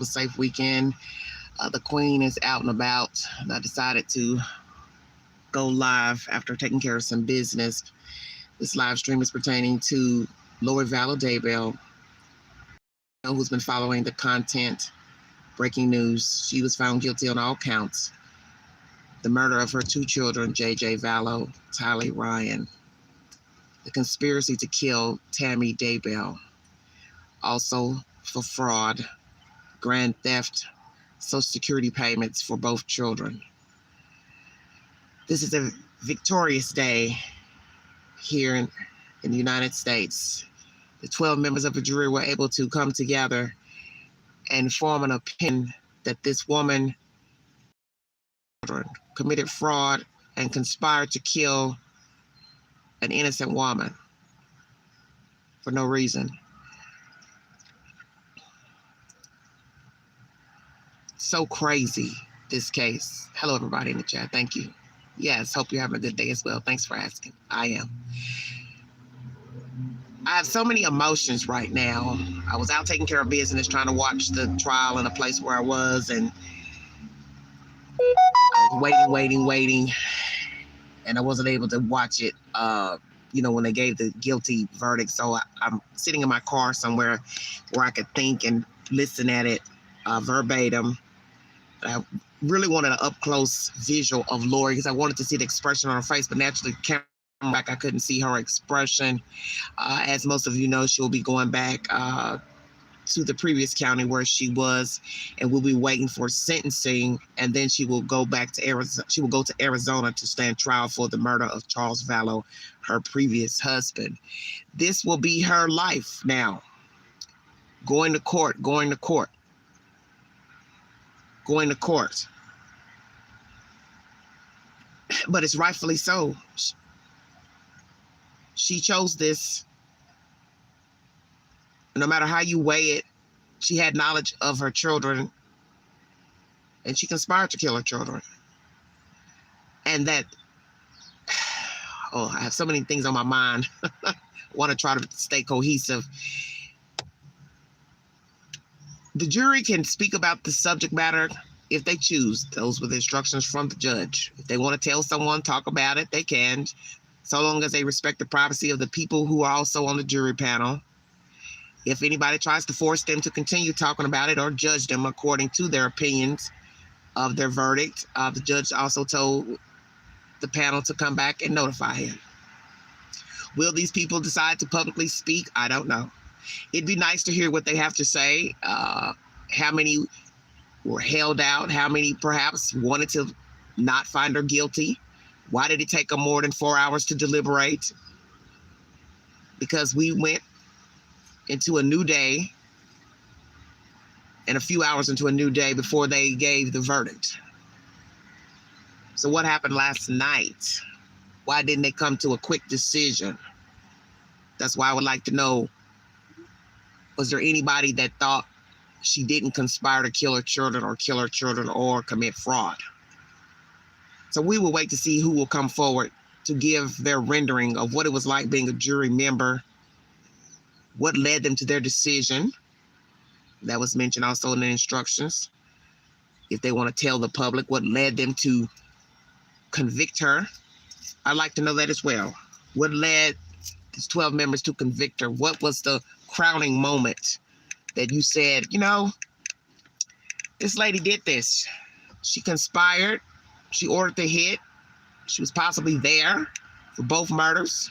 a safe weekend. The Queen is out and about. And I decided to go live after taking care of some business. This live stream is pertaining to Lori Vallow Daybell, who's been following the content. Breaking news: she was found guilty on all counts. The murder of her two children, J.J. Vallow, Tylee Ryan. The conspiracy to kill Tammy Daybell. Also for fraud, grand theft, Social Security payments for both children. This is a victorious day here in the United States. The 12 members of the jury were able to come together and form an opinion that this woman committed fraud and conspired to kill an innocent woman for no reason. So crazy, this case. Hello, everybody in the chat. Thank you. Yes, hope you're having a good day as well. Thanks for asking. I am. I have so many emotions right now. I was out taking care of business, trying to watch the trial in a place where I was, and I was waiting, and I wasn't able to watch it, when they gave the guilty verdict. So I'm sitting in my car somewhere where I could think and listen at it verbatim. I really wanted an up-close visual of Lori because I wanted to see the expression on her face, but naturally, camera back, I couldn't see her expression. As most of you know, she'll be going back to the previous county where she was, and we'll be waiting for sentencing, and then she will go back to Arizona. She will go to Arizona to stand trial for the murder of Charles Vallow, her previous husband. This will be her life now. Going to court. But it's rightfully so. She chose this. No matter how you weigh it, she had knowledge of her children, and she conspired to kill her children. And that, I have so many things on my mind. I want to try to stay cohesive. The jury can speak about the subject matter if they choose. Those with instructions from the judge. If they want to tell someone, talk about it, they can, so long as they respect the privacy of the people who are also on the jury panel. If anybody tries to force them to continue talking about it or judge them according to their opinions of their verdict, the judge also told the panel to come back and notify him. Will these people decide to publicly speak? I don't know. It'd be nice to hear what they have to say. How many were held out? How many perhaps wanted to not find her guilty? Why did it take them more than 4 hours to deliberate? Because we went into a new day, and a few hours into a new day before they gave the verdict. So what happened last night? Why didn't they come to a quick decision? That's why I would like to know, was there anybody that thought she didn't conspire to kill her children or commit fraud? So we will wait to see who will come forward to give their rendering of what it was like being a jury member, what led them to their decision. That was mentioned also in the instructions. If they want to tell the public what led them to convict her, I'd like to know that as well. What led these 12 members to convict her? What was the crowning moment that you said, this lady did this? She conspired. She ordered the hit. She was possibly there for both murders.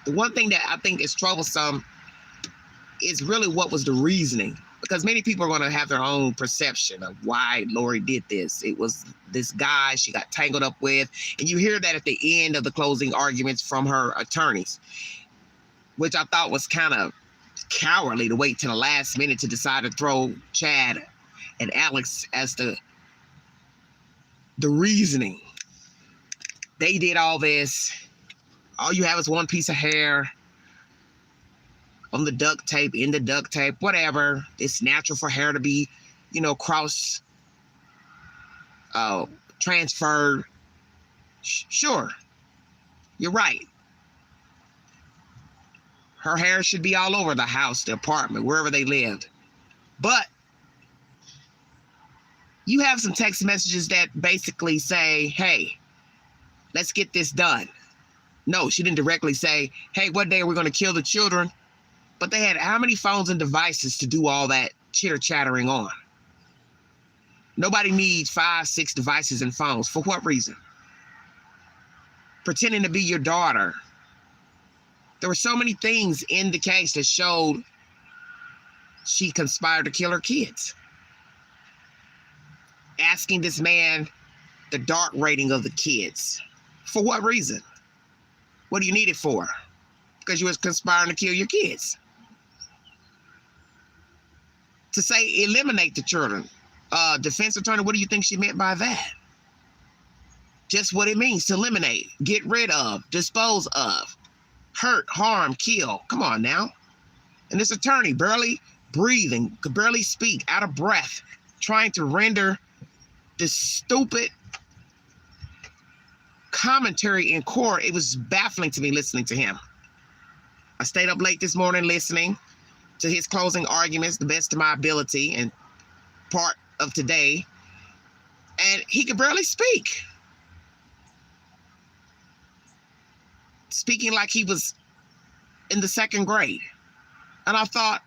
The one thing that I think is troublesome is really what was the reasoning, because many people are going to have their own perception of why Lori did this. It was this guy she got tangled up with, and you hear that at the end of the closing arguments from her attorneys, which I thought was kind of cowardly to wait till the last minute to decide to throw Chad and Alex as the reasoning. They did all this. All you have is one piece of hair on the duct tape, in the duct tape, whatever. It's natural for hair to be, cross transferred. Sure, you're right. Her hair should be all over the house, the apartment, wherever they lived. But you have some text messages that basically say, hey, let's get this done. No, she didn't directly say, hey, what day are we going to kill the children? But they had how many phones and devices to do all that chitter-chattering on? Nobody needs 5, 6 devices and phones. For what reason? Pretending to be your daughter. There were so many things in the case that showed she conspired to kill her kids. Asking this man the dark rating of the kids. For what reason? What do you need it for? Because you was conspiring to kill your kids. To say eliminate the children. Defense attorney, what do you think she meant by that? Just what it means to eliminate, get rid of, dispose of, hurt, harm, kill. Come on now. And this attorney barely breathing, could barely speak, out of breath, trying to render this stupid commentary in court. It was baffling to me listening to him. I stayed up late this morning listening to his closing arguments, the best of my ability, and part of today. And he could barely speak. Speaking like he was in the 2nd grade. And I thought,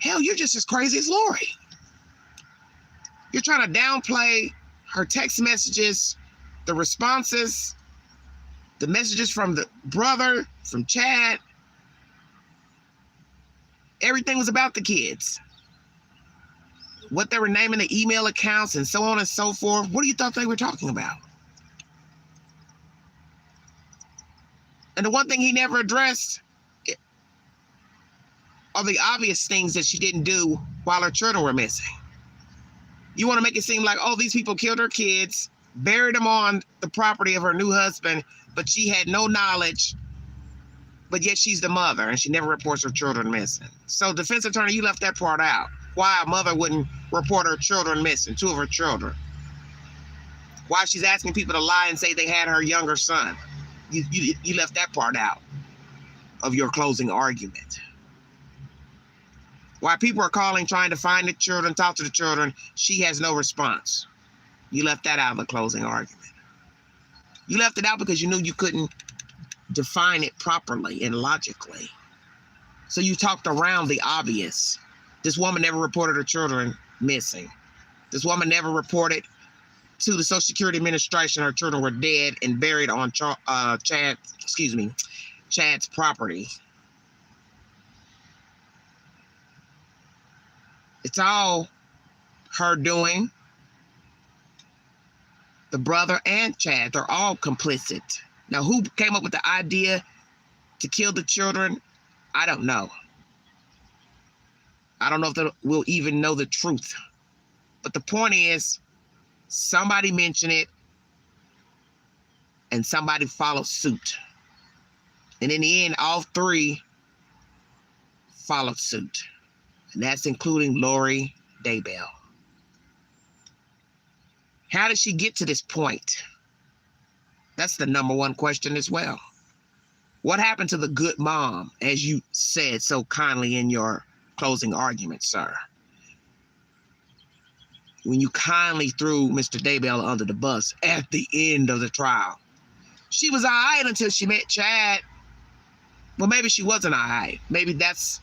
hell, you're just as crazy as Lori. You're trying to downplay her text messages, the responses, the messages from the brother, from Chad. Everything was about the kids. What they were naming the email accounts and so on and so forth. What do you thought they were talking about? And the one thing he never addressed are the obvious things that she didn't do while her children were missing. You want to make it seem like, oh, these people killed her kids, buried them on the property of her new husband, but she had no knowledge, but yet she's the mother and she never reports her children missing. So defense attorney, you left that part out. Why a mother wouldn't report her children missing, 2 of her children. Why she's asking people to lie and say they had her younger son. You left that part out of your closing argument. Why people are calling, trying to find the children, talk to the children, she has no response. You left that out of the closing argument. You left it out because you knew you couldn't define it properly and logically. So you talked around the obvious. This woman never reported her children missing. This woman never reported to the Social Security Administration her children were dead and buried on Chad's property. It's all her doing. The brother and Chad, they're all complicit. Now, who came up with the idea to kill the children? I don't know. I don't know if we'll even know the truth. But the point is, somebody mentioned it and somebody followed suit. And in the end, all 3 followed suit. And that's including Lori Daybell. How did she get to this point? That's the number one question as well. What happened to the good mom, as you said so kindly in your closing argument, sir? When you kindly threw Mr. Daybell under the bus at the end of the trial. She was all right until she met Chad. Well, maybe she wasn't all right. Maybe that's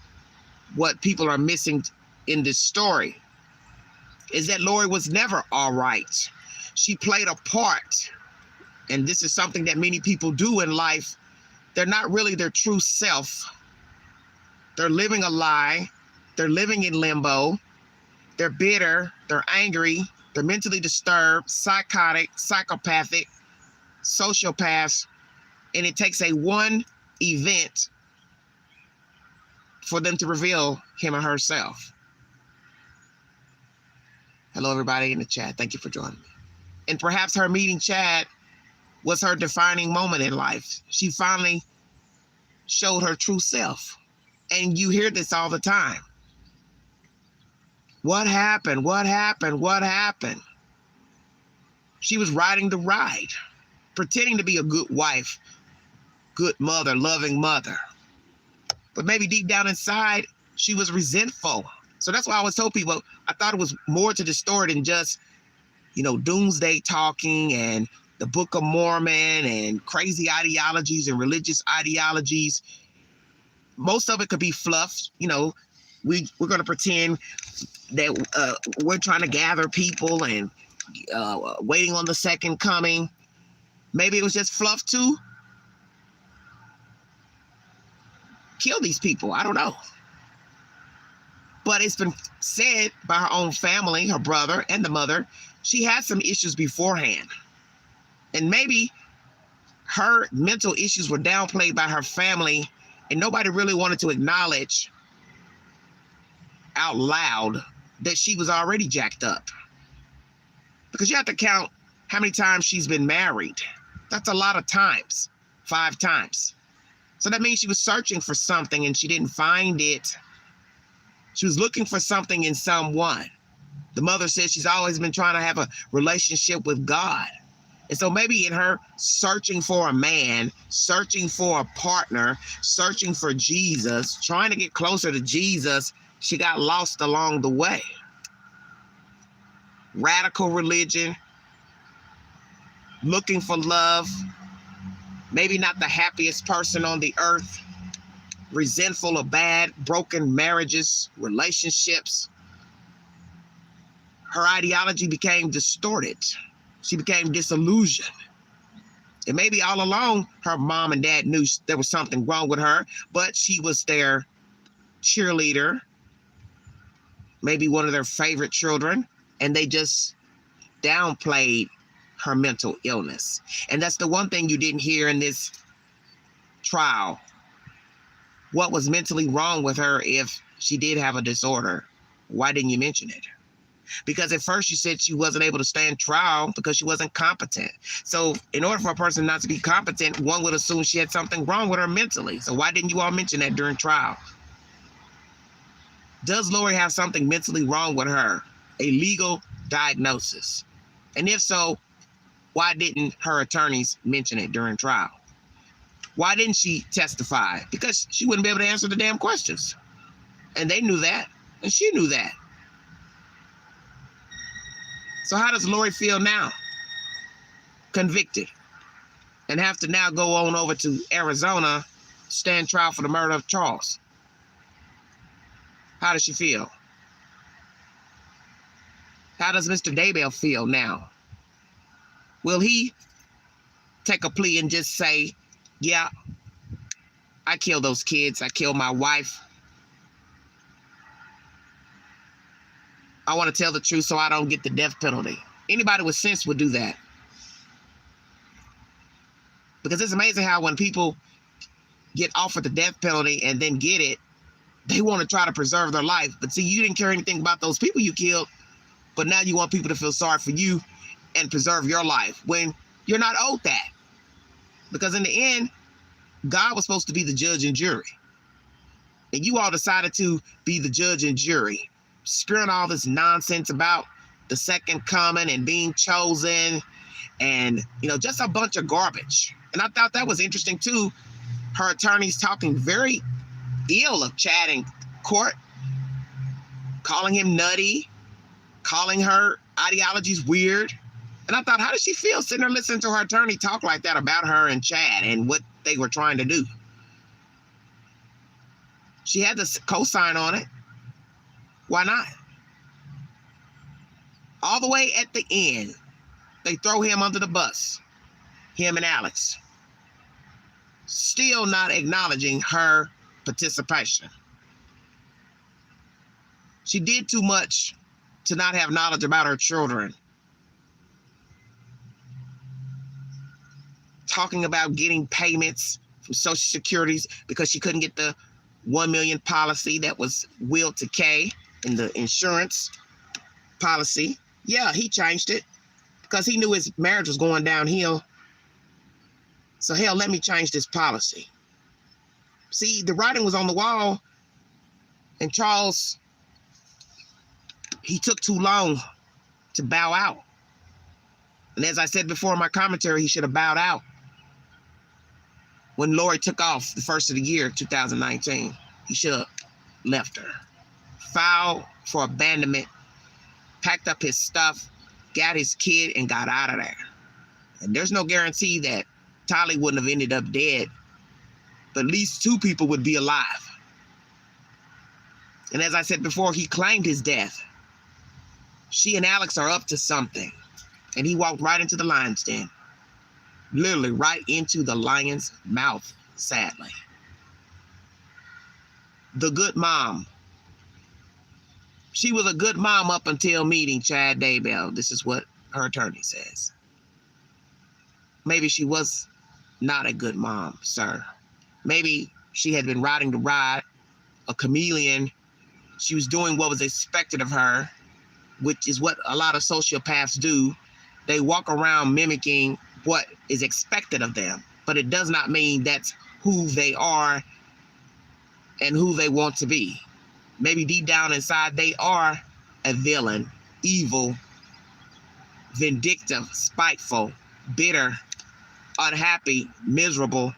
what people are missing in this story, is that Lori was never all right. She played a part. And this is something that many people do in life. They're not really their true self. They're living a lie. They're living in limbo. They're bitter. They're angry. They're mentally disturbed, psychotic, psychopathic, sociopaths. And it takes one event for them to reveal him or herself. Hello, everybody in the chat. Thank you for joining me. And perhaps her meeting Chad was her defining moment in life. She finally showed her true self. And you hear this all the time. What happened? What happened? What happened? She was riding the ride, pretending to be a good wife, good mother, loving mother. But maybe deep down inside, she was resentful. So that's why I always told people, I thought it was more to the story than just, doomsday talking and the Book of Mormon and crazy ideologies and religious ideologies. Most of it could be fluff. We're going to pretend that we're trying to gather people and waiting on the second coming. Maybe it was just fluff too. Kill these people. I don't know. But it's been said by her own family, her brother and the mother, she had some issues beforehand. And maybe her mental issues were downplayed by her family, and nobody really wanted to acknowledge out loud that she was already jacked up. Because you have to count how many times she's been married. That's a lot of times, 5 times. So that means she was searching for something and she didn't find it. She was looking for something in someone. The mother says she's always been trying to have a relationship with God. And so maybe in her searching for a man, searching for a partner, searching for Jesus, trying to get closer to Jesus, she got lost along the way. Radical religion, looking for love, maybe not the happiest person on the earth, resentful of bad, broken marriages, relationships. Her ideology became distorted. She became disillusioned. And maybe all along, her mom and dad knew there was something wrong with her, but she was their cheerleader, maybe one of their favorite children, and they just downplayed her mental illness. And that's the one thing you didn't hear in this trial. What was mentally wrong with her if she did have a disorder? Why didn't you mention it? Because at first you said she wasn't able to stand trial because she wasn't competent. So in order for a person not to be competent, one would assume she had something wrong with her mentally. So why didn't you all mention that during trial? Does Lori have something mentally wrong with her? A legal diagnosis? And if so, why didn't her attorneys mention it during trial? Why didn't she testify? Because she wouldn't be able to answer the damn questions. And they knew that. And she knew that. So how does Lori feel now? Convicted. And have to now go on over to Arizona, stand trial for the murder of Charles. How does she feel? How does Mr. Daybell feel now? Will he take a plea and just say, yeah, I killed those kids. I killed my wife. I want to tell the truth so I don't get the death penalty. Anybody with sense would do that. Because it's amazing how when people get offered the death penalty and then get it, they want to try to preserve their life. But see, you didn't care anything about those people you killed, but now you want people to feel sorry for you and preserve your life when you're not owed that. Because in the end, God was supposed to be the judge and jury. And you all decided to be the judge and jury, spewing all this nonsense about the second coming and being chosen and, just a bunch of garbage. And I thought that was interesting too. Her attorneys talking very ill of Chad in court, calling him nutty, calling her ideologies weird. And I thought, how does she feel sitting there listening to her attorney talk like that about her and Chad and what they were trying to do? She had to co-sign on it. Why not? All the way at the end, they throw him under the bus, him and Alex. Still not acknowledging her participation. She did too much to not have knowledge about her children. Talking about getting payments from Social Security because she couldn't get the $1 million policy that was willed to Kay in the insurance policy. Yeah, he changed it because he knew his marriage was going downhill. So hell, let me change this policy. See, the writing was on the wall, and Charles, he took too long to bow out. And as I said before in my commentary, he should have bowed out when Lori took off the first of the year, 2019. He should have left her. Filed for abandonment, packed up his stuff, got his kid, and got out of there. And there's no guarantee that Tylee wouldn't have ended up dead, but at least 2 people would be alive. And as I said before, he claimed his death. She and Alex are up to something. And he walked right into the lion's den. Literally right into the lion's mouth, sadly. The good mom. She was a good mom up until meeting Chad Daybell. This is what her attorney says. Maybe she was not a good mom, sir. Maybe she had been riding the ride, a chameleon. She was doing what was expected of her, which is what a lot of sociopaths do. They walk around mimicking what is expected of them, but it does not mean that's who they are and who they want to be. Maybe deep down inside, they are a villain, evil, vindictive, spiteful, bitter, unhappy, miserable,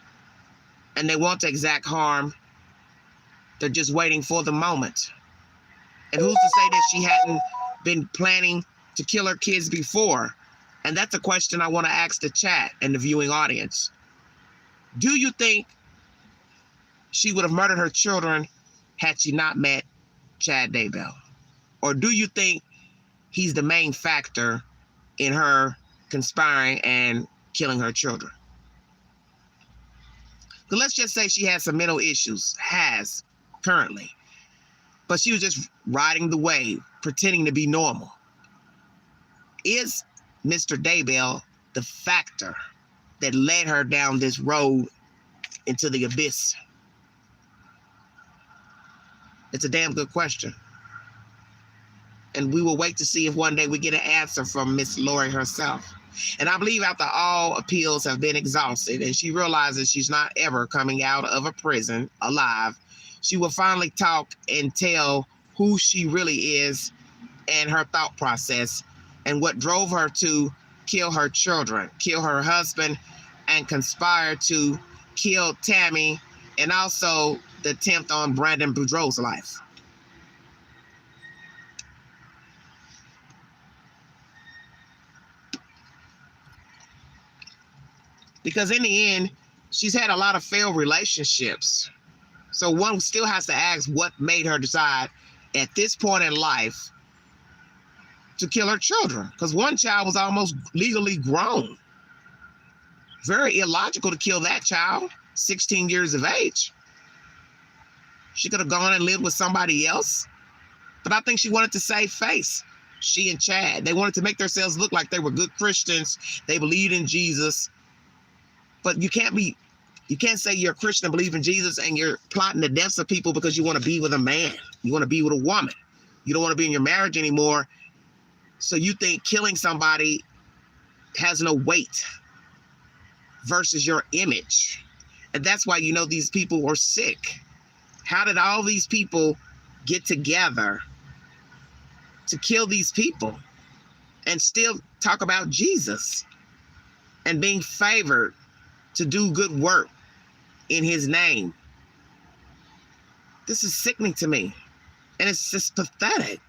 and they want to exact harm. They're just waiting for the moment. And who's to say that she hadn't been planning to kill her kids before? And that's a question I want to ask the chat and the viewing audience. Do you think she would have murdered her children had she not met Chad Daybell? Or do you think he's the main factor in her conspiring and killing her children? So let's just say she has some mental issues, currently. But she was just riding the wave, pretending to be normal. Is Mr. Daybell the factor that led her down this road into the abyss? It's a damn good question. And we will wait to see if one day we get an answer from Miss Lori herself. And I believe after all appeals have been exhausted and she realizes she's not ever coming out of a prison alive, she will finally talk and tell who she really is and her thought process and what drove her to kill her children, kill her husband, and conspire to kill Tammy, and also the attempt on Brandon Boudreaux's life. Because in the end, she's had a lot of failed relationships. So one still has to ask what made her decide at this point in life to kill her children. Because one child was almost legally grown. Very illogical to kill that child, 16 years of age. She could have gone and lived with somebody else. But I think she wanted to save face. She and Chad, they wanted to make themselves look like they were good Christians. They believed in Jesus. But you can't say you're a Christian and believe in Jesus and you're plotting the deaths of people because you want to be with a man. You want to be with a woman. You don't want to be in your marriage anymore. So you think killing somebody has no weight versus your image. And that's why you know these people were sick. How did all these people get together to kill these people and still talk about Jesus and being favored to do good work in his name? This is sickening to me. And it's just pathetic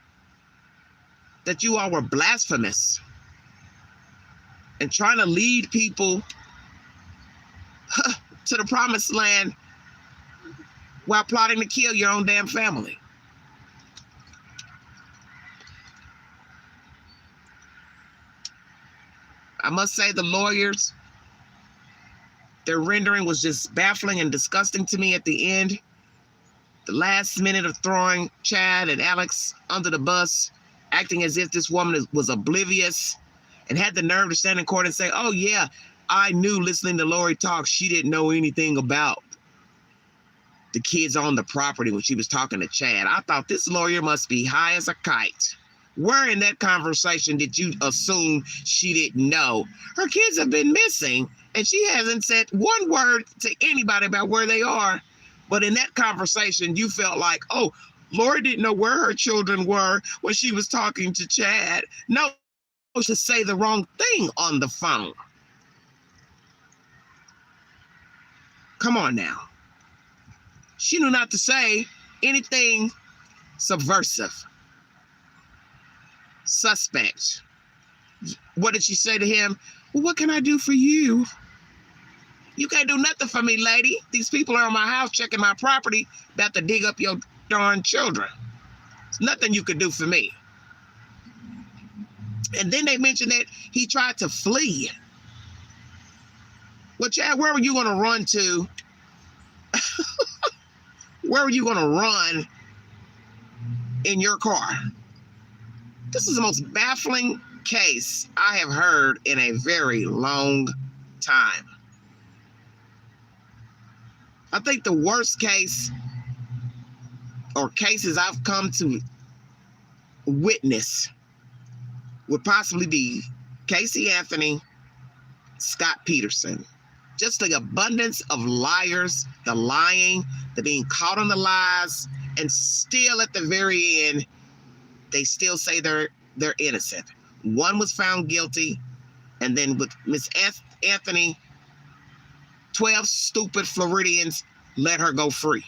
that you all were blasphemous and trying to lead people to the promised land while plotting to kill your own damn family. I must say the lawyers, their rendering was just baffling and disgusting to me at the end. The last minute of throwing Chad and Alex under the bus, acting as if this woman was oblivious and had the nerve to stand in court and say, oh yeah, I knew listening to Lori talk, she didn't know anything about the kids on the property when she was talking to Chad. I thought this lawyer must be high as a kite. Where in that conversation did you assume she didn't know? Her kids have been missing and she hasn't said one word to anybody about where they are. But in that conversation, you felt like, oh, Lori didn't know where her children were when she was talking to Chad. No, to say the wrong thing on the phone. Come on now. She knew not to say anything subversive, suspect. What did she say to him? Well, what can I do for you? You can't do nothing for me, lady. These people are in my house checking my property, about to dig up your darn children. There's nothing you could do for me. And then they mentioned that he tried to flee. Well, Chad, where were you going to run to? Where were you going to run in your car? This is the most baffling case I have heard in a very long time. I think the worst case or cases I've come to witness would possibly be Casey Anthony, Scott Peterson. Just the abundance of liars, the lying, the being caught on the lies, and still at the very end, they still say they're innocent. One was found guilty, and then with Miss Anthony, 12 stupid Floridians let her go free.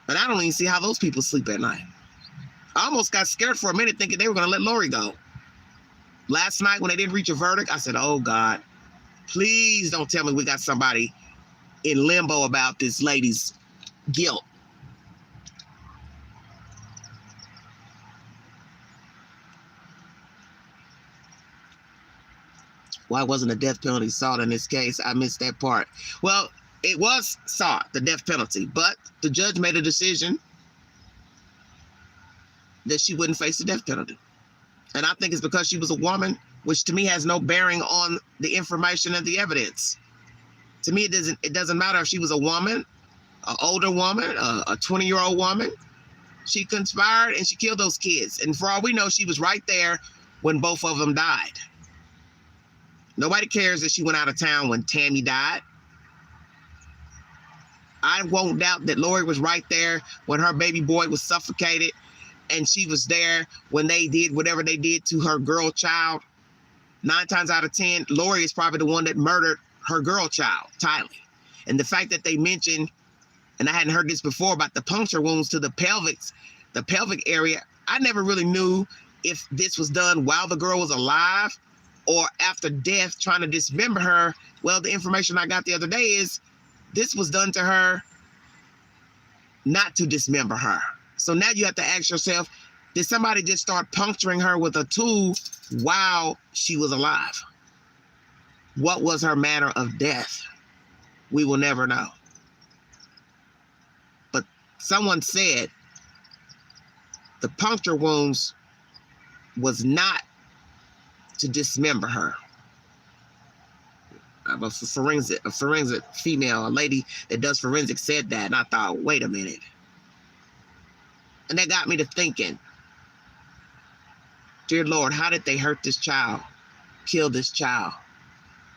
But I don't even see how those people sleep at night. I almost got scared for a minute thinking they were going to let Lori go. Last night when they didn't reach a verdict, I said, oh God, please don't tell me we got somebody in limbo about this lady's guilt. Why wasn't a death penalty sought in this case? I missed that part. Well, it was sought, the death penalty, but the judge made a decision that she wouldn't face the death penalty. And I think it's because she was a woman, which to me has no bearing on the information and the evidence. To me, it doesn't matter if she was a woman, an older woman, a 20-year-old woman. She conspired and she killed those kids. And for all we know, she was right there when both of them died. Nobody cares that she went out of town when Tammy died. I won't doubt that Lori was right there when her baby boy was suffocated, and she was there when they did whatever they did to her girl child. 9 times out of 10, Lori is probably the one that murdered her girl child, Tylee. And the fact that they mentioned, and I hadn't heard this before, about the puncture wounds to the pelvic area, I never really knew if this was done while the girl was alive or after death, trying to dismember her. Well, the information I got the other day is this was done to her not to dismember her. So now you have to ask yourself, did somebody just start puncturing her with a tool while she was alive? What was her manner of death? We will never know. But someone said the puncture wounds was not to dismember her. A forensic female, a lady that does forensics said that, and I thought, wait a minute. And that got me to thinking, dear Lord, how did they hurt this child, kill this child?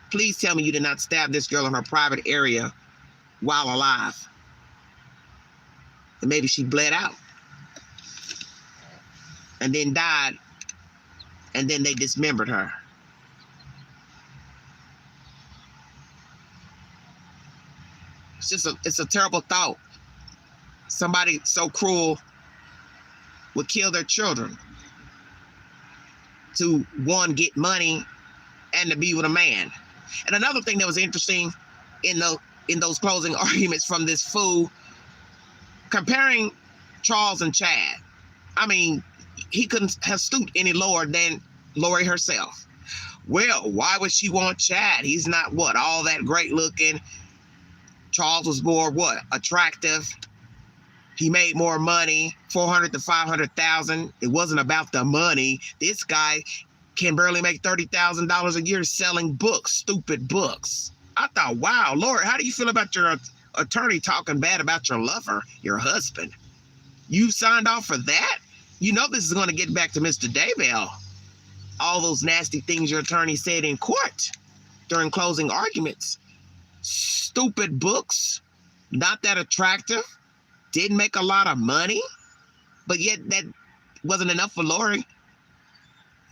Please tell me you did not stab this girl in her private area while alive. And maybe she bled out and then died, and then they dismembered her. It's a terrible thought. Somebody so cruel would kill their children to, one, get money and to be with a man. And another thing that was interesting in those closing arguments from this fool, comparing Charles and Chad. I mean, he couldn't have stooped any lower than Lori herself. Well, why would she want Chad? He's not all that great looking. Charles was more attractive. He made more money, $400,000 to $500,000. It wasn't about the money. This guy can barely make $30,000 a year selling books, stupid books. I thought, wow, Lord, how do you feel about your attorney talking bad about your lover, your husband? You signed off for that? You know this is going to get back to Mr. Daybell. All those nasty things your attorney said in court during closing arguments. Stupid books, not that attractive, didn't make a lot of money, but yet that wasn't enough for Lori.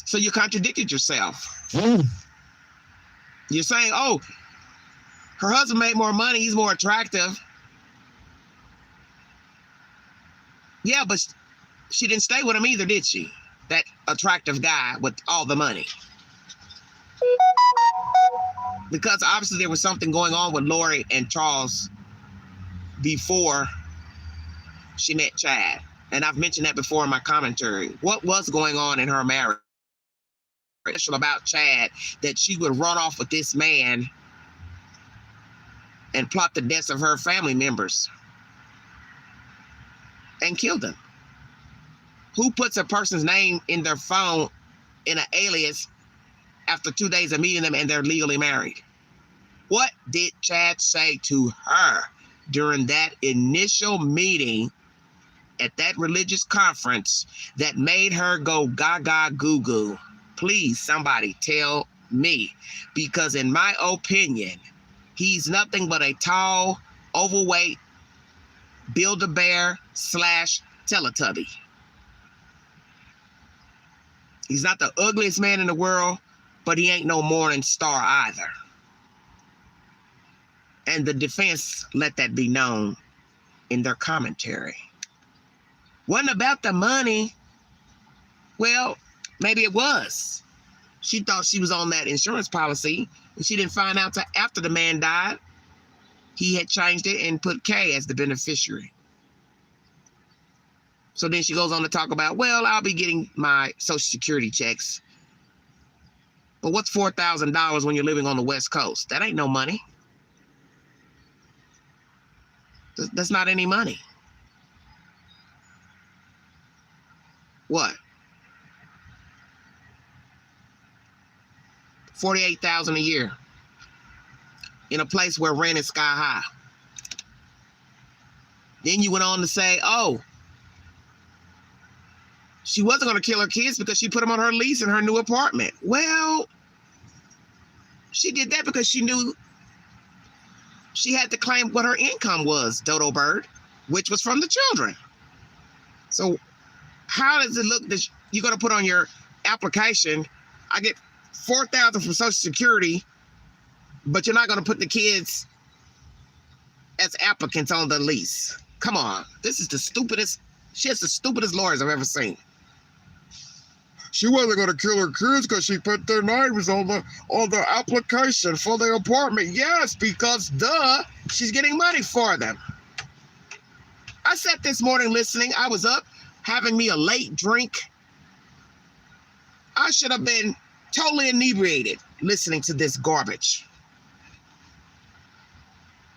So you contradicted yourself. You're saying, oh, Her husband made more money. He's more attractive. Yeah, but she didn't stay with him either, did she? That attractive guy with all the money. Because obviously there was something going on with Lori and Charles before she met Chad. And I've mentioned that before in my commentary. What was going on in her marriage? Special about Chad that she would run off with this man and plot the deaths of her family members and kill them. Who puts a person's name in their phone in an alias after 2 days of meeting them and they're legally married? What did Chad say to her during that initial meeting at that religious conference that made her go gaga goo goo? Please, somebody tell me. Because in my opinion, he's nothing but a tall, overweight, Build-A-Bear / Teletubby. He's not the ugliest man in the world, but he ain't no morning star either. And the defense let that be known in their commentary. Wasn't about the money. Well, maybe it was. She thought she was on that insurance policy, and she didn't find out till after the man died. He had changed it and put K as the beneficiary. So then she goes on to talk about, well, I'll be getting my Social Security checks. But what's $4,000 when you're living on the West Coast? That ain't no money. That's not any money. What? $48,000 a year in a place where rent is sky high. Then you went on to say, oh, she wasn't going to kill her kids because she put them on her lease in her new apartment. Well, she did that because she knew she had to claim what her income was, Dodo Bird, which was from the children. So how does it look that you're going to put on your application, I get $4,000 from Social Security, but you're not going to put the kids as applicants on the lease? Come on. This is the stupidest. She has the stupidest lawyers I've ever seen. She wasn't going to kill her kids because she put their names on the application for the apartment. Yes, because she's getting money for them. I sat this morning listening. I was up having me a late drink. I should have been totally inebriated listening to this garbage.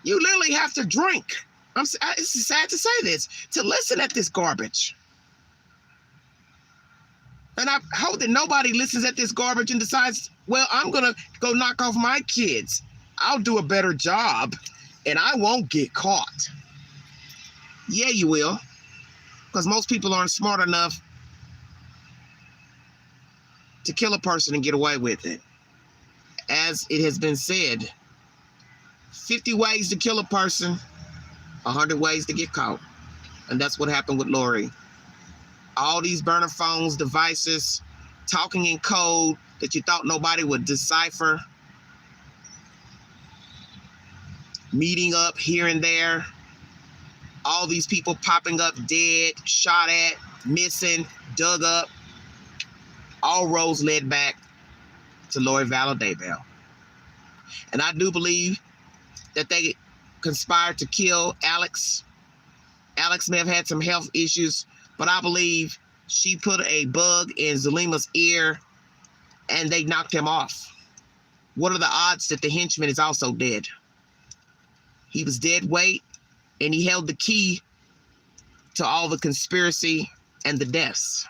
You literally have to drink. It's sad to say this, to listen at this garbage. And I hope that nobody listens at this garbage and decides, well, I'm going to go knock off my kids. I'll do a better job and I won't get caught. Yeah, you will. Because most people aren't smart enough to kill a person and get away with it. As it has been said, 50 ways to kill a person, 100 ways to get caught. And that's what happened with Lori. All these burner phones, devices, talking in code that you thought nobody would decipher, meeting up here and there, all these people popping up dead, shot at, missing, dug up, all roads led back to Lori Vallow Daybell. And I do believe that they conspired to kill Alex. Alex may have had some health issues, but I believe she put a bug in Zalima's ear and they knocked him off. What are the odds that the henchman is also dead? He was dead weight and he held the key to all the conspiracy and the deaths.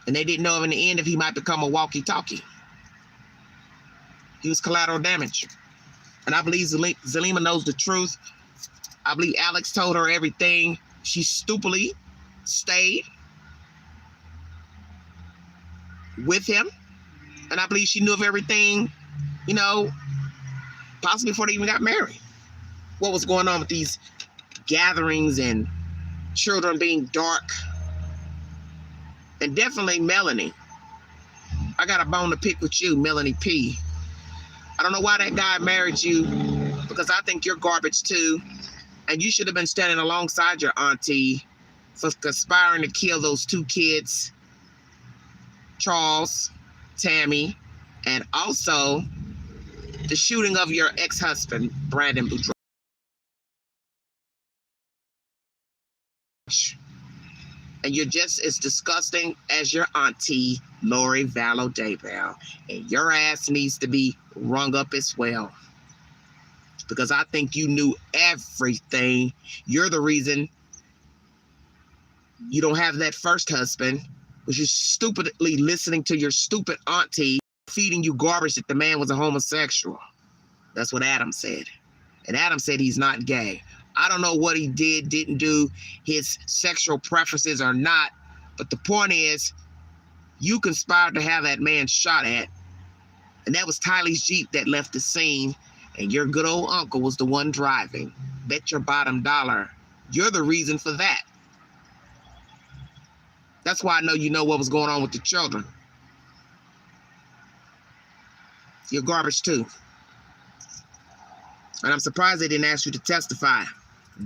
And they didn't know in the end if he might become a walkie-talkie. He was collateral damage. And I believe Zalima knows the truth. I believe Alex told her everything. She stupidly stayed with him. And I believe she knew of everything, possibly before they even got married. What was going on with these gatherings and children being dark. And definitely Melanie. I got a bone to pick with you, Melanie P. I don't know why that guy married you, because I think you're garbage too. And you should have been standing alongside your auntie for conspiring to kill those 2 kids, Charles, Tammy, and also the shooting of your ex-husband, Brandon Boudreaux. And you're just as disgusting as your auntie, Lori Vallow Daybell. And your ass needs to be rung up as well. Because I think you knew everything. You're the reason you don't have that first husband, was you stupidly listening to your stupid auntie feeding you garbage that the man was a homosexual. That's what Adam said. And Adam said he's not gay. I don't know what he did, didn't do, his sexual preferences or not, but the point is, you conspired to have that man shot at, and that was Tylee's Jeep that left the scene, and your good old uncle was the one driving. Bet your bottom dollar you're the reason for that. That's why I know you know what was going on with the children. You're garbage too. And I'm surprised they didn't ask you to testify.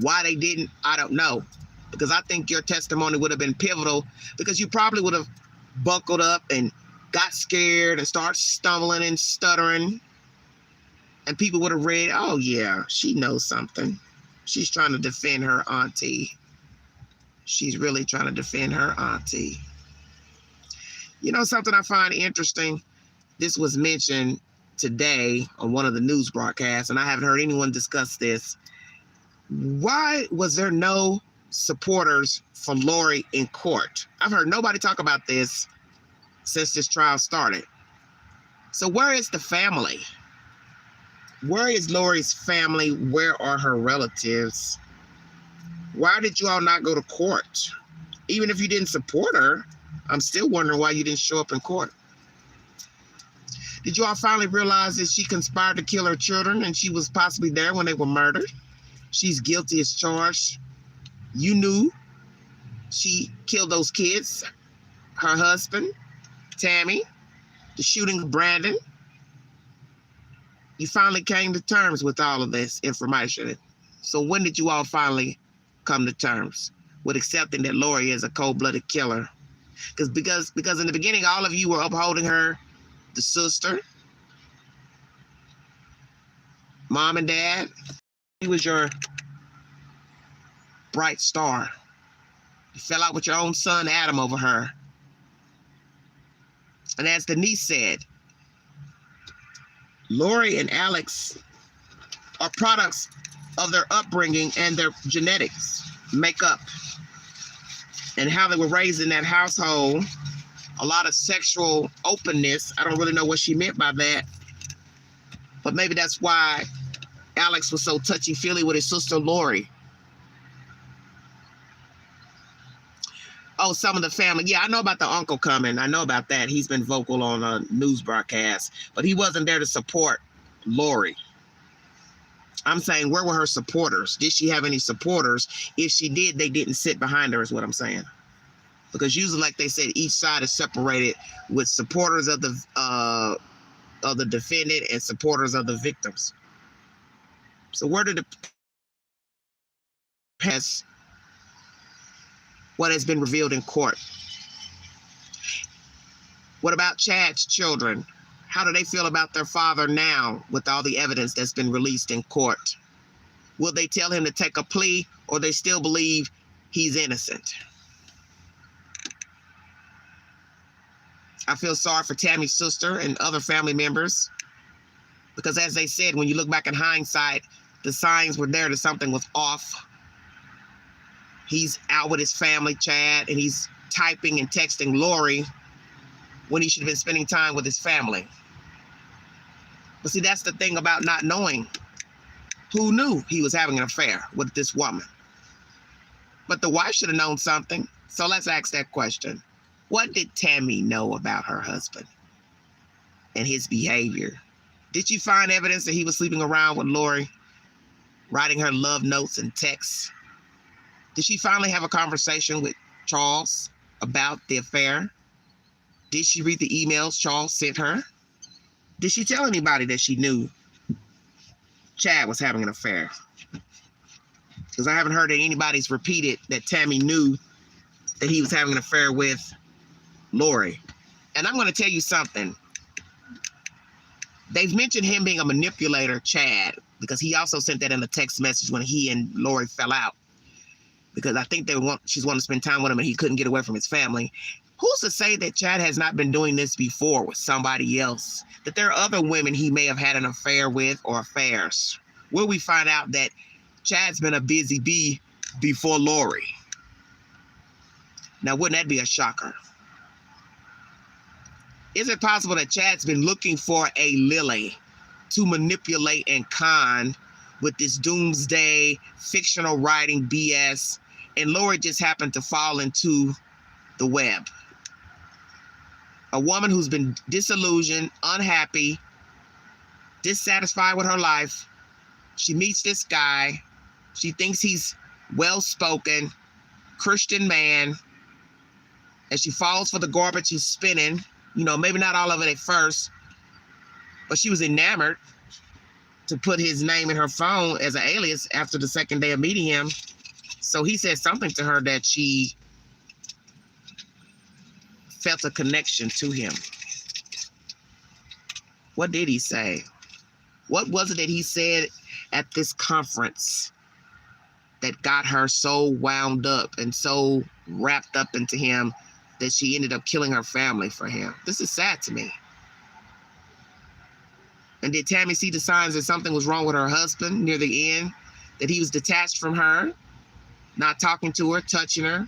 Why they didn't, I don't know. Because I think your testimony would have been pivotal, because you probably would have buckled up and got scared and started stumbling and stuttering. And people would have read, oh yeah, she knows something. She's trying to defend her auntie. She's really trying to defend her auntie. You know something I find interesting? This was mentioned today on one of the news broadcasts, and I haven't heard anyone discuss this. Why was there no supporters for Lori in court? I've heard nobody talk about this since this trial started. So where is the family? Where is Lori's family? Where are her relatives? Why did you all not go to court? Even if you didn't support her, I'm still wondering why you didn't show up in court. Did you all finally realize that she conspired to kill her children and she was possibly there when they were murdered? She's guilty as charged. You knew she killed those kids, her husband, Tammy, the shooting of Brandon. You finally came to terms with all of this information. So when did you all finally come to terms with accepting that Lori is a cold-blooded killer? Because in the beginning, all of you were upholding her, the sister, mom and dad. He was your bright star. You fell out with your own son, Adam, over her. And as Denise said, Lori and Alex are products of their upbringing and their genetics, makeup, and how they were raised in that household. A lot of sexual openness. I don't really know what she meant by that, but maybe that's why Alex was so touchy-feely with his sister Lori. Oh, some of the family. Yeah, I know about the uncle coming. I know about that. He's been vocal on a news broadcast, but he wasn't there to support Lori. I'm saying, where were her supporters? Did she have any supporters? If she did, they didn't sit behind her, is what I'm saying. Because usually, like they said, each side is separated with supporters of the defendant and supporters of the victims. So where did the pass what has been revealed in court? What about Chad's children? How do they feel about their father now with all the evidence that's been released in court? Will they tell him to take a plea, or they still believe he's innocent? I feel sorry for Tammy's sister and other family members, because as they said, when you look back in hindsight, the signs were there that something was off. He's out with his family, Chad, and he's typing and texting Lori when he should have been spending time with his family. But see, that's the thing about not knowing. Who knew he was having an affair with this woman? But the wife should have known something. So let's ask that question. What did Tammy know about her husband and his behavior? Did you find evidence that he was sleeping around with Lori, writing her love notes and texts? Did she finally have a conversation with Charles about the affair? Did she read the emails Charles sent her? Did she tell anybody that she knew Chad was having an affair? Because I haven't heard that anybody's repeated that Tammy knew that he was having an affair with Lori. And I'm going to tell you something. They've mentioned him being a manipulator, Chad, because he also sent that in a text message when he and Lori fell out. Because I think she's wanting to spend time with him and he couldn't get away from his family. Who's to say that Chad has not been doing this before with somebody else? That there are other women he may have had an affair with or affairs? Will we find out that Chad's been a busy bee before Lori? Now, wouldn't that be a shocker? Is it possible that Chad's been looking for a Lily to manipulate and con with this doomsday fictional writing BS, and Lori just happened to fall into the web? A woman who's been disillusioned, unhappy, dissatisfied with her life. She meets this guy. She thinks he's well-spoken, Christian man, and she falls for the garbage he's spinning. You know, maybe not all of it at first, but she was enamored to put his name in her phone as an alias after the second day of meeting him. So he said something to her that she felt a connection to him. What did he say? What was it that he said at this conference that got her so wound up and so wrapped up into him that she ended up killing her family for him? This is sad to me. And did Tammy see the signs that something was wrong with her husband near the end? That he was detached from her, not talking to her, touching her,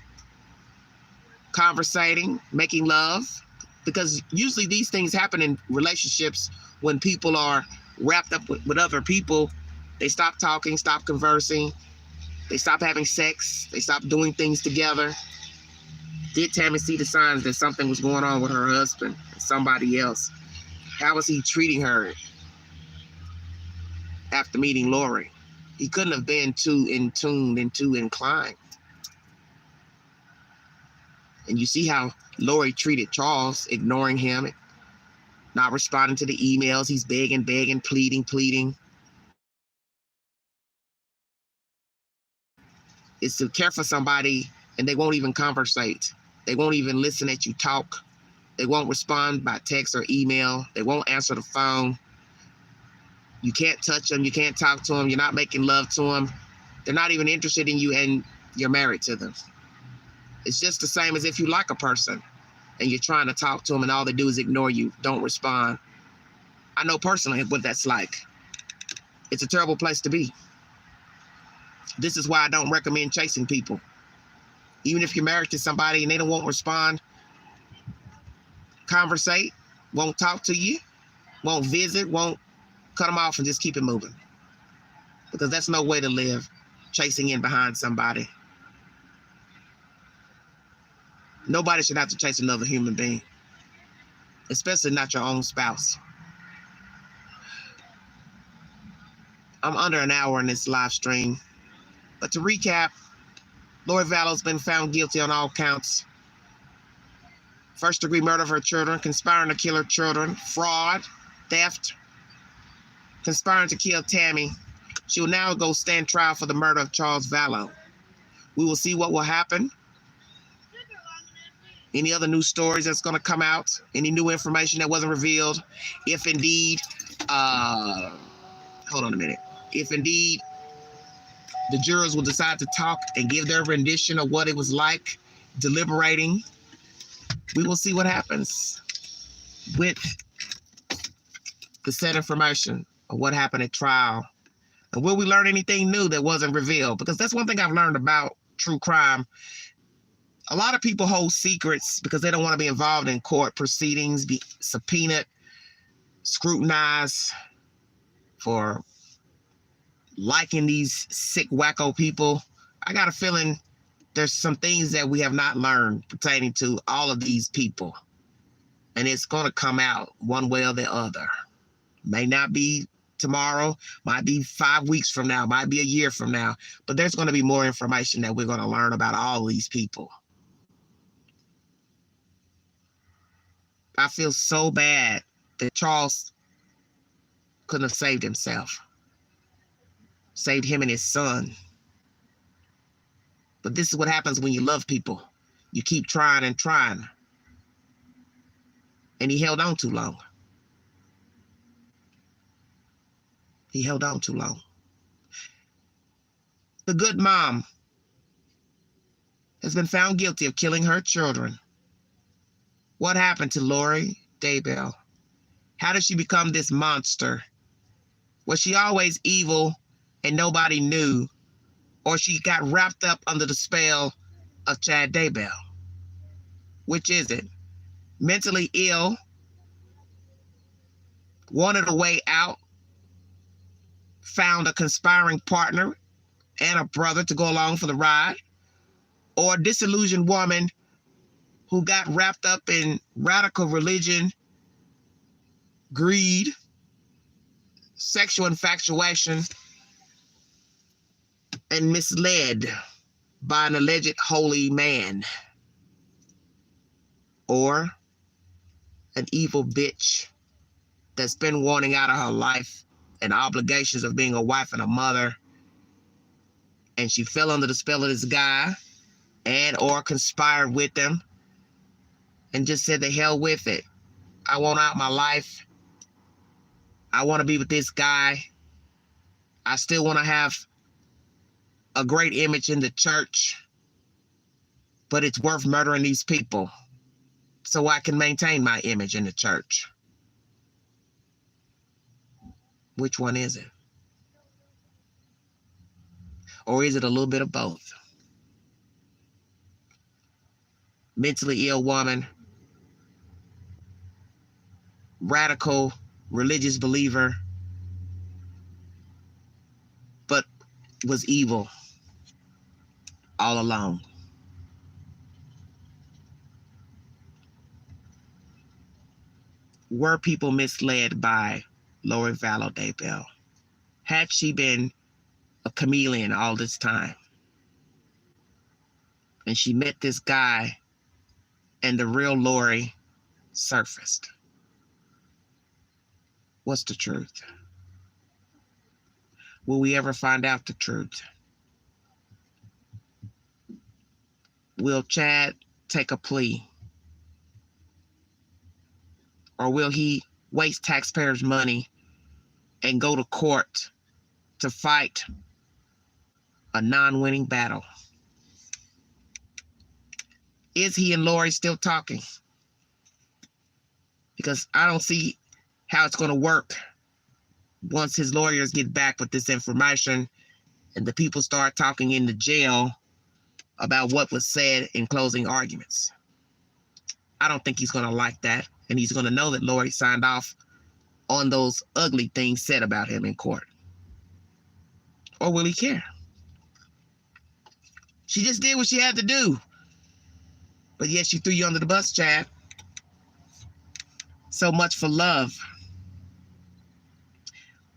conversating, making love? Because usually these things happen in relationships when people are wrapped up with other people. They stop talking, stop conversing, they stop having sex, they stop doing things together. Did Tammy see the signs that something was going on with her husband and somebody else? How was he treating her after meeting Lori? He couldn't have been too in tune and too inclined. And you see how Lori treated Charles, ignoring him, not responding to the emails. He's begging, pleading. It's to care for somebody and they won't even conversate. They won't even listen at you talk. They won't respond by text or email. They won't answer the phone. You can't touch them. You can't talk to them. You're not making love to them. They're not even interested in you, and you're married to them. It's just the same as if you like a person and you're trying to talk to them and all they do is ignore you, don't respond. I know personally what that's like. It's a terrible place to be. This is why I don't recommend chasing people. Even if you're married to somebody and they won't respond, conversate, won't talk to you, won't visit, won't cut them off and just keep it moving. Because that's no way to live, chasing in behind somebody. Nobody should have to chase another human being, especially not your own spouse. I'm under an hour in this live stream. But to recap, Lori Vallow's been found guilty on all counts. First-degree murder of her children, conspiring to kill her children, fraud, theft, conspiring to kill Tammy. She will now go stand trial for the murder of Charles Vallow. We will see what will happen. Any other new stories that's going to come out? Any new information that wasn't revealed? If indeed, hold on a minute. If indeed the jurors will decide to talk and give their rendition of what it was like deliberating, we will see what happens with the said information of what happened at trial. And will we learn anything new that wasn't revealed? Because that's one thing I've learned about true crime. A lot of people hold secrets because they don't want to be involved in court proceedings, be subpoenaed, scrutinized for liking these sick, wacko people. I got a feeling there's some things that we have not learned pertaining to all of these people. And it's going to come out one way or the other. May not be tomorrow, might be 5 weeks from now, might be a year from now. But there's going to be more information that we're going to learn about all these people. I feel so bad that Charles couldn't have saved himself. Saved him and his son. But this is what happens when you love people. You keep trying and trying. And he held on too long. He held on too long. The good mom has been found guilty of killing her children. What happened to Lori Daybell? How did she become this monster? Was she always evil and nobody knew? Or she got wrapped up under the spell of Chad Daybell? Which is it? Mentally ill, wanted a way out, found a conspiring partner and a brother to go along for the ride, or a disillusioned woman who got wrapped up in radical religion, greed, sexual infatuation, and misled by an alleged holy man, or an evil bitch that's been wanting out of her life and obligations of being a wife and a mother, and she fell under the spell of this guy and or conspired with him and just said, the hell with it. I want out my life. I want to be with this guy. I still want to have a great image in the church, but it's worth murdering these people so I can maintain my image in the church. Which one is it? Or is it a little bit of both? Mentally ill woman, radical religious believer, but was evil all along. Were people misled by Lori Vallow Daybell? Had she been a chameleon all this time? And she met this guy and the real Lori surfaced. What's the truth? Will we ever find out the truth? Will Chad take a plea? Or will he waste taxpayers' money and go to court to fight a non-winning battle? Is he and Lori still talking? Because I don't see how it's going to work once his lawyers get back with this information and the people start talking in the jail about what was said in closing arguments. I don't think he's going to like that. And he's going to know that Lori signed off on those ugly things said about him in court. Or will he care? She just did what she had to do. But yet she threw you under the bus, Chad. So much for love.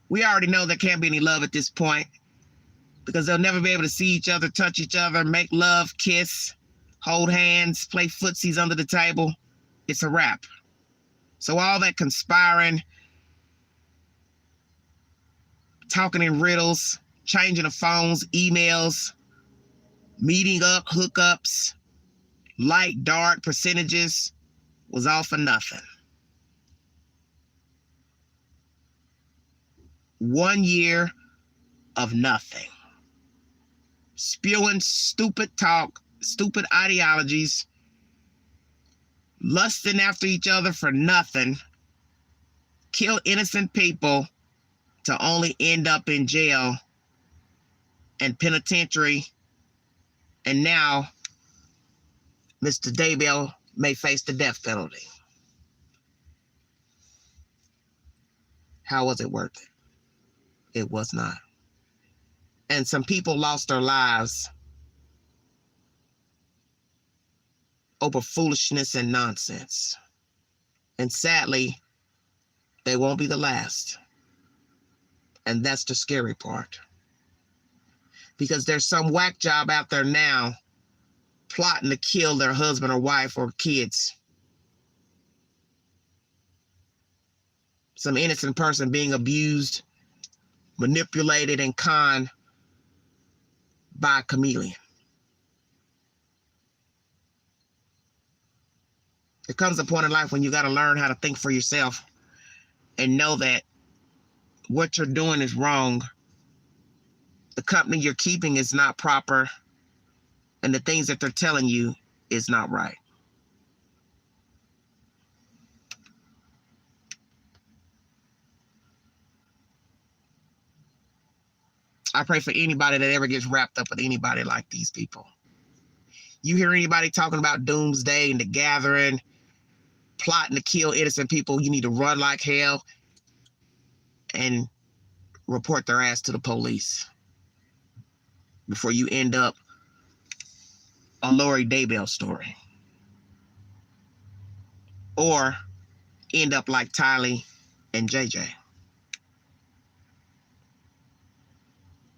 We already know there can't be any love at this point because they'll never be able to see each other, touch each other, make love, kiss, hold hands, play footsies under the table. It's a wrap. So all that conspiring, talking in riddles, changing the phones, emails, meeting up, hookups, light, dark, percentages was all for nothing. 1 year of nothing. Spewing stupid talk, stupid ideologies, lusting after each other for nothing, kill innocent people to only end up in jail and penitentiary. And now Mr. Daybell may face the death penalty. How was it worth it? It was not. And some people lost their lives over foolishness and nonsense. And sadly, they won't be the last. And that's the scary part. Because there's some whack job out there now plotting to kill their husband or wife or kids. some innocent person being abused, manipulated, and conned by a chameleon. There comes a point in life when you got to learn how to think for yourself and know that what you're doing is wrong. The company you're keeping is not proper, and the things that they're telling you is not right. I pray for anybody that ever gets wrapped up with anybody like these people. You hear anybody talking about doomsday and the gathering, plotting to kill innocent people, you need to run like hell and report their ass to the police before you end up a Lori Daybell story. Or end up like Tylee and JJ.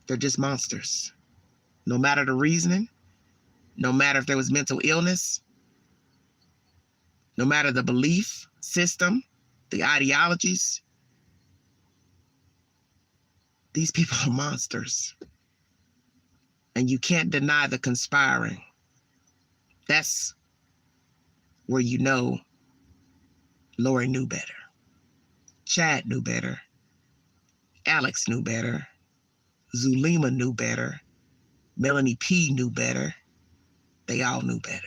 They're just monsters. No matter the reasoning, no matter if there was mental illness, no matter the belief system, the ideologies, these people are monsters. And you can't deny the conspiring. That's where you know Lori knew better. Chad knew better. Alex knew better. Zulema knew better. Melanie P knew better. They all knew better.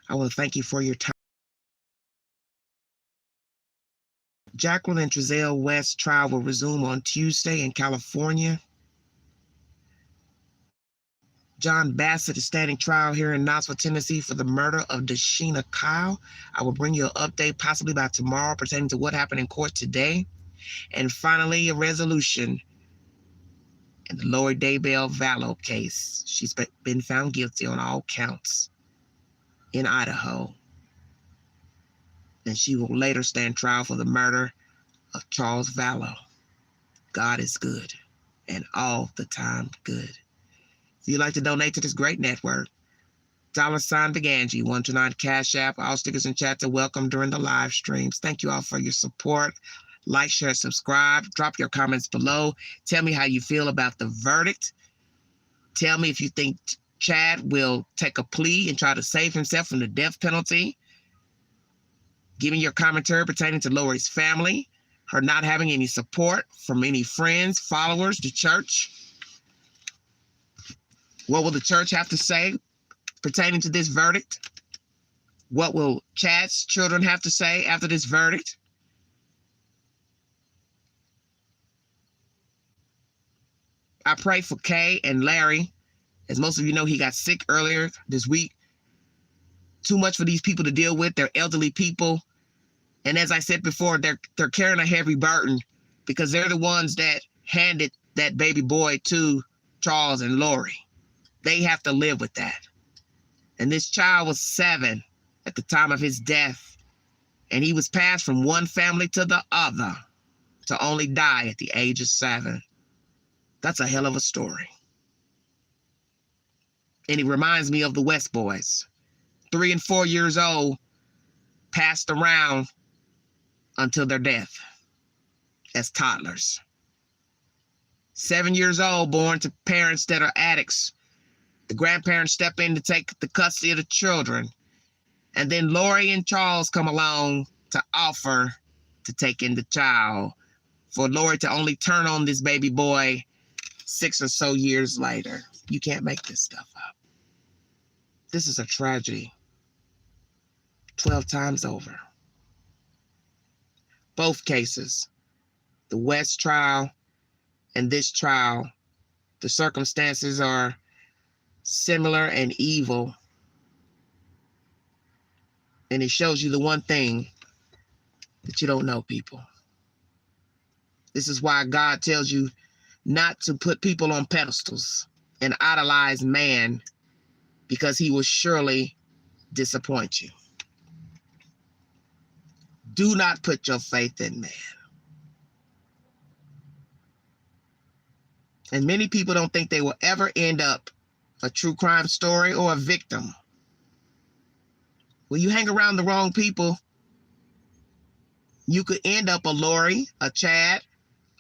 I want to thank you for your time. Jacqueline and Trezell West trial will resume on Tuesday in California. John Bassett is standing trial here in Knoxville, Tennessee for the murder of Dashina Kyle. I will bring you an update possibly by tomorrow pertaining to what happened in court today. And finally, a resolution in the Lori Daybell Vallow case. She's been found guilty on all counts in Idaho. And she will later stand trial for the murder of Charles Vallow. God is good and all the time good. If you'd like to donate to this great network, $Beganji, 129 Cash App. All stickers and chats are welcome during the live streams. Thank you all for your support. Like, share, subscribe. Drop your comments below. Tell me how you feel about the verdict. Tell me if you think Chad will take a plea and try to save himself from the death penalty. Give me your commentary pertaining to Lori's family, her not having any support from any friends, followers, the church. What will the church have to say pertaining to this verdict? What will Chad's children have to say after this verdict? I pray for Kay and Larry. As most of you know, he got sick earlier this week. Too much for these people to deal with. They're elderly people. And as I said before, they're carrying a heavy burden because they're the ones that handed that baby boy to Charles and Lori. They have to live with that. And this child was 7 at the time of his death. And he was passed from one family to the other to only die at the age of 7. That's a hell of a story. And it reminds me of the West Boys. 3 and 4 years old, passed around until their death as toddlers. 7 years old, born to parents that are addicts. The grandparents step in to take the custody of the children. And then Lori and Charles come along to offer to take in the child for Lori to only turn on this baby boy 6 or so years later. You can't make this stuff up. This is a tragedy 12 times over. Both cases, the West trial and this trial, the circumstances are similar and evil. And it shows you the one thing that you don't know, people. This is why God tells you not to put people on pedestals and idolize man, because he will surely disappoint you. Do not put your faith in man. And many people don't think they will ever end up a true crime story or a victim. When you hang around the wrong people, you could end up a Lori, a Chad,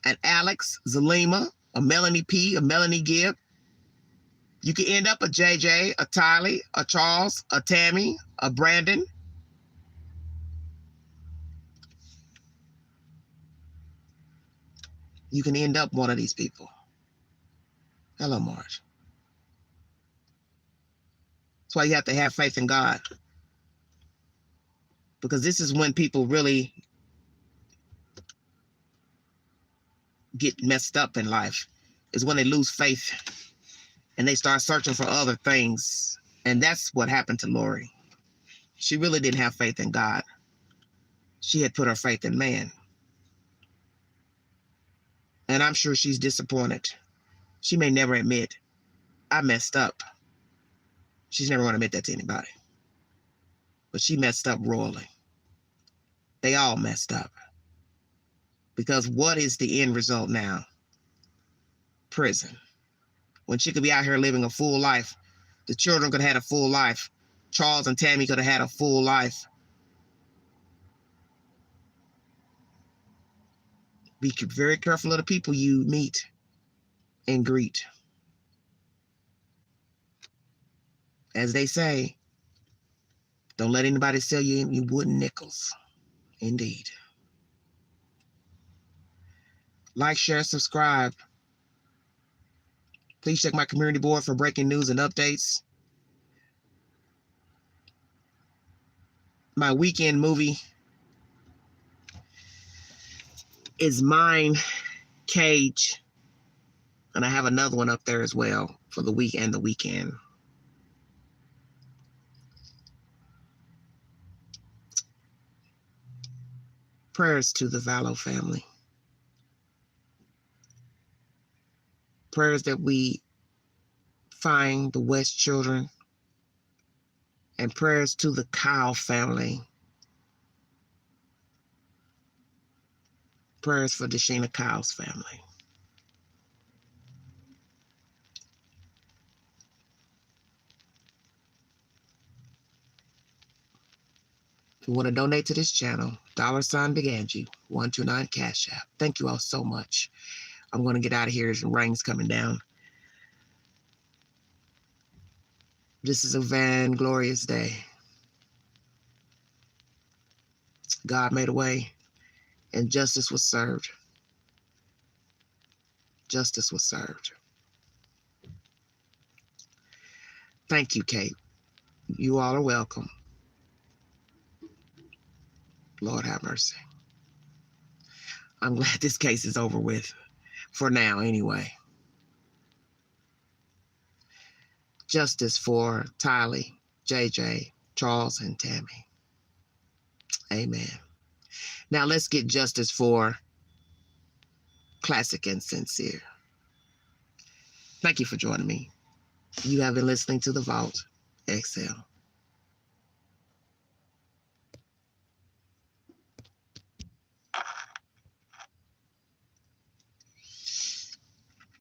an Alex, Zalima, a Melanie P, a Melanie Gibb. You could end up a JJ, a Tylee, a Charles, a Tammy, a Brandon. You can end up one of these people. Hello, Marge. That's why you have to have faith in God. Because this is when people really get messed up in life, is when they lose faith and they start searching for other things. And that's what happened to Lori. She really didn't have faith in God. She had put her faith in man. And I'm sure she's disappointed. She may never admit, I messed up. She's never going to admit that to anybody. But she messed up royally. They all messed up. Because what is the end result now? Prison. When she could be out here living a full life. The children could have had a full life. Charles and Tammy could have had a full life. Be very careful of the people you meet and greet. As they say, don't let anybody sell you any wooden nickels. Indeed. Like, share, subscribe. Please check my community board for breaking news and updates. My weekend movie is Mine Cage. And I have another one up there as well for the week and the weekend. Prayers to the Vallow family. Prayers that we find the West children. And prayers to the Kyle family. Prayers for Deshina Kyle's family. If you want to donate to this channel, $ Big Angie, 129 Cash App. Thank you all so much. I'm going to get out of here as the rain's coming down. This is a vainglorious day. God made a way, and justice was served. Justice was served. Thank you, Kate. You all are welcome. Lord have mercy. I'm glad this case is over with. For now, anyway. Justice for Tylee, JJ, Charles, and Tammy. Amen. Now let's get justice for Classic and Sincere. Thank you for joining me. You have been listening to The Vault. Exhale.